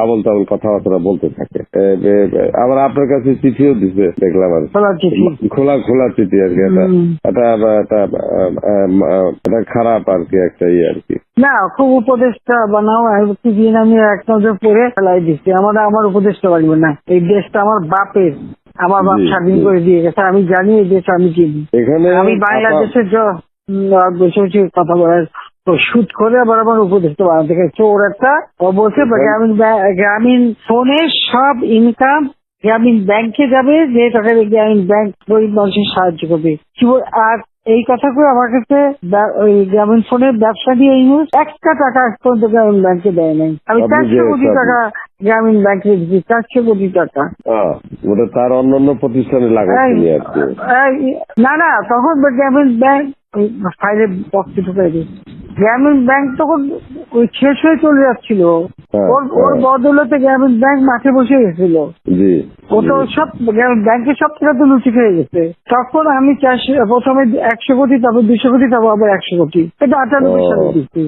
আবল তাবল কথাবার্তা বলতে থাকে। আবার আপনার কাছে চিঠিও দিছে দেখলাম আর খোলা খোলা চিঠি আর কি। এটা খারাপ আর কি, একটা ইয়ে আর কি। না, খুব উপদেশটা বানাও দিন আমি এক নজর পড়ে ফেলাই দিচ্ছি। আমার উপদেশটা বাড়বে না, এই দেশটা আমার বাপের, আমার বাপ স্বাধীন করে দিয়ে গেছে। আমি জানি এই দেশ আমি চিনি। এখানে আমি বাংলাদেশের বসে বসে কথা বলার তো সুদ করে আবার আমার উপদেশটা বানাতে গেছে ওর একটা। ও বলছে গ্রামীণ ফোনের সব ইনকাম গ্রামীণ ব্যাংকে যাবে, যে টাকা গ্রামীণ ব্যাংক গরিব মানুষের সাহায্য করবে। আর এই কথা করে আমার কাছে ওই গ্রামীণ ফোনের ব্যবসা দিয়ে ইউজ একটা টাকা পর্যন্ত গ্রামীণ ব্যাংকে দেয় নাই। আমি 400 কোটি টাকা গ্রামীণ ব্যাংকে দিচ্ছি, 400 কোটি টাকা। ওটা তার অন্যান্য প্রতিষ্ঠানে লাগাচ্ছি আর কি। না তখন গ্রামীণ ব্যাংক ফাইলে বক্সে ঢুকাই দিই। গ্রামীণ ব্যাংক তখন ওই শেষ হয়ে চলে যাচ্ছিল। ওর বদলতে গ্রামীণ ব্যাংক মাঠে বসে গেছিল। ও তো সব ব্যাংকের সব টাকা তো লুচি খেয়ে গেছে। তখন আমি প্রথমে 100 কোটি, তারপর 200 কোটি, তারপর আবার 100 কোটি, এটা 98 সালে দিচ্ছি।